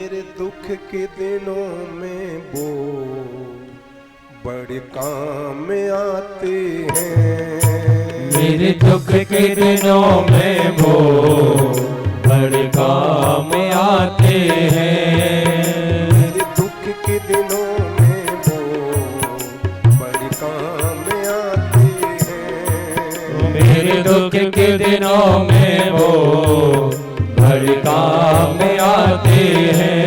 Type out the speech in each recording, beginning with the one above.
मेरे दुख के दिनों में वो बड़े काम में आते हैं। मेरे दुख के दिनों में वो बड़े काम में आते हैं। मेरे दुख के दिनों में वो बड़े काम में आते हैं। मेरे दुख के दिनों में वो बड़े काम में आते हैं।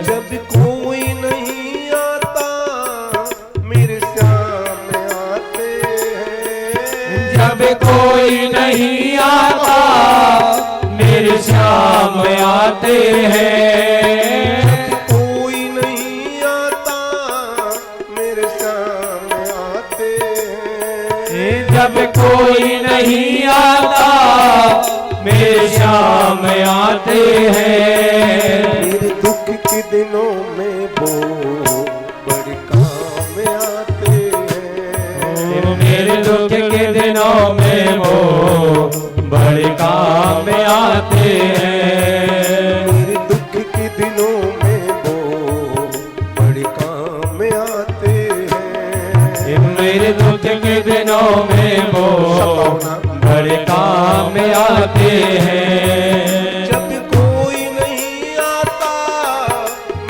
जब कोई नहीं आता मेरे सामने आते हैं। जब कोई नहीं आता मेरे सामने आते हैं। जब कोई नहीं आता मेरे सामने आते हैं। जब कोई नहीं आता मेरे शाम आते हैं। मेरे दुख के दिनों में वो बड़े काम में आते हैं। मेरे दुख के दिनों में वो बड़े काम में आते हैं। मेरे दुख के दिनों में वो बड़े काम में आते हैं। मेरे दुख के दिनों में वो बड़े काम में आते हैं। जब कोई नहीं आता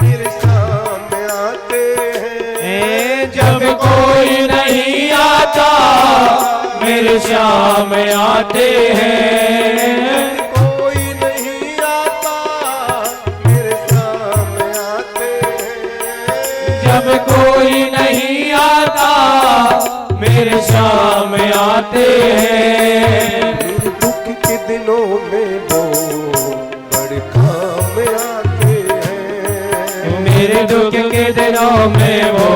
मेरे सामने आते हैं। जब कोई नहीं आता मेरे शाम आते हैं। कोई नहीं आता मेरे सामने आते हैं। जब कोई नहीं आता मेरे शाम आते हैं। मेरे दुख के दिनों में वो बड़े काम में आते हैं। मेरे दुख के दिनों में वो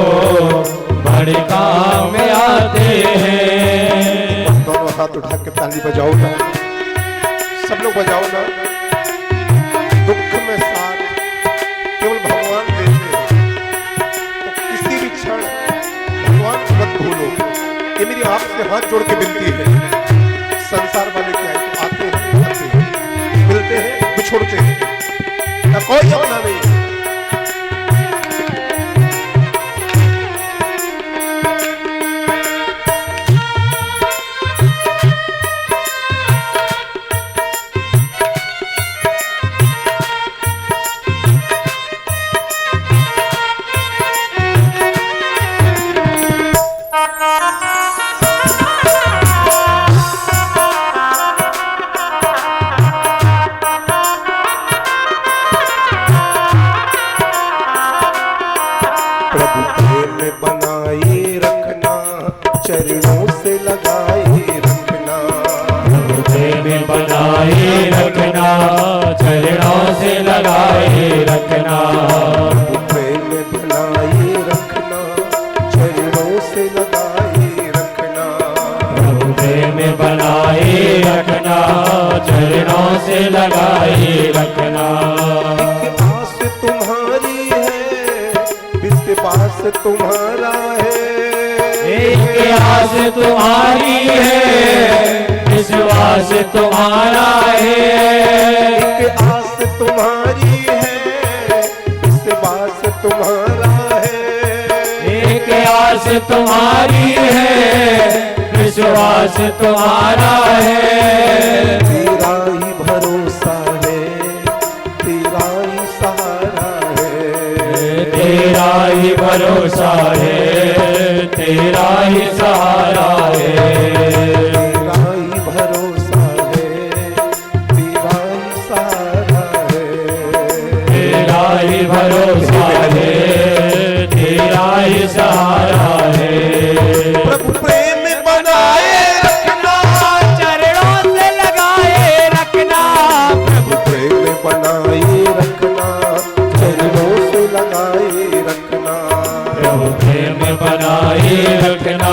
बड़े काम में आते हैं। दोनों हाथ उठा के ताली बजाओ ना, सब लोग बजाओ ना। दुख में साथ केवल भगवान देते हैं, तो किसी भी क्षण भगवान को मत भूलो। ये मेरी आपसे हाथ जोड़ के विनती है। संसार वाले क्या है, आते हैं, मिलते हैं, बिछोड़ते हैं, ना कोई अपना नहीं। प्रभु प्रेम बनाए रखना, चरणों से लगाए रखना। प्रभु प्रेम बनाए रखना, चरणों से लगाए रखना। प्रभु प्रेम बनाए रखना, चरणों से लगाए रखना। प्रभु प्रेम बनाए रखना, चरणों से लगाए रखना। एक आस तुम्हारी है, विश्वास तुम्हारा है। एक आस तुम्हारी है, विश्वास तुम्हारा है। एक आस तुम्हारी है, विश्वास तुम्हारा है। एक आस तुम्हारी है, विश्वास तुम्हारा है। तेरा ही भरोसा है, तेरा ही सहारा है। तेरा ही भरोसा है, तेरा ही सहारा है। तेरा ही भरोसा है, तेरा ही सहारा है। तेरा ही भरोसा है, तेरा ही सहारा है। प्रभु प्रेम बनाए रखना, चरणों से लगाए रखना। प्रभु प्रेम बनाए रखना, चरणों से लगाए रखना। प्रभु प्रेम बनाए रखना,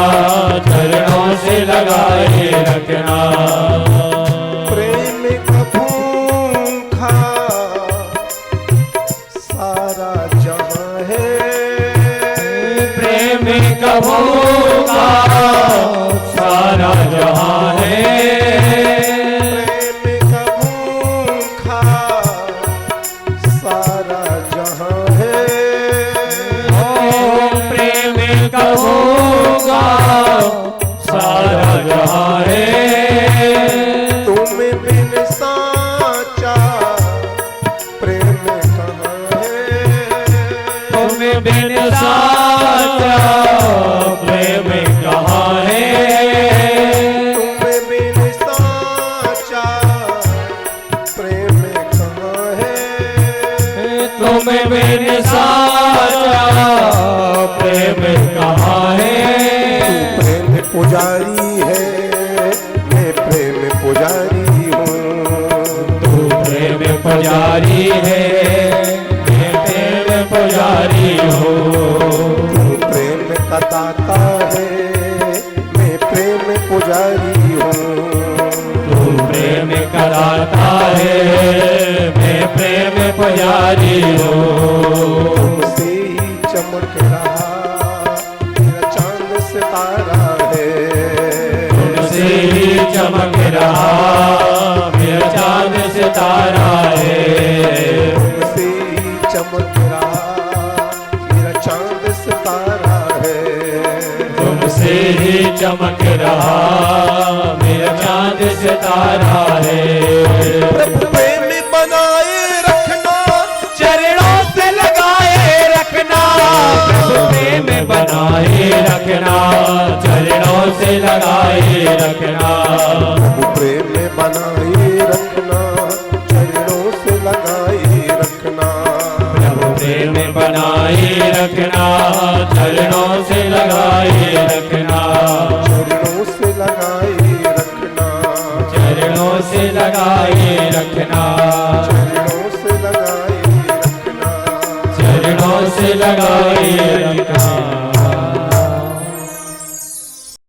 चरणों से लगाए रखना। प्रेम का भूखा सारा जहां है। प्रेम का भूखा सारा जहां है। प्रेम का भूखा सारा कहाँ है? प्रेम का होगा सारा जहाँ है। तुम बिन साचा प्रेम कहाँ है? तुम बिन साचा प्रेम कहाँ है? तुम बिन साचा प्रेम कहाँ है? तुम बिन साचा प्रेम कहाँ है? तू प्रेम पुजारी है, मैं प्रेम पुजारी हूँ। तू प्रेम पुजारी है, मैं प्रेम पुजारी हूँ। तू प्रेम का दाता है, मैं प्रेम पुजारी हूँ। तू प्रेम कराता है, मैं प्रेम पुजारी हूँ। तुमसे ही चमक रहा मेरा चांद सितारा है। तुमसे ही चमक रहा मेरा चांद सितारा है। तुमसे ही चमक रहा मेरा चांद सितारा है। तुमसे ही चमक रहा मेरा चांद सितारा है। प्रभु प्रेम बनाए रखना, चरणों से लगाए रखना। प्रभु प्रेम बनाए रखना, चरणों से लगाए रखना। प्रभु प्रेम बनाए रखना, चरणों से लगाए रखना। प्रभु प्रेम बनाए रखना, चरणों से लगाए रखना। चरणों से लगाए रखना, चरणों से लगाए रखना। चरणों से लगाए रखना। चरणों से लगाए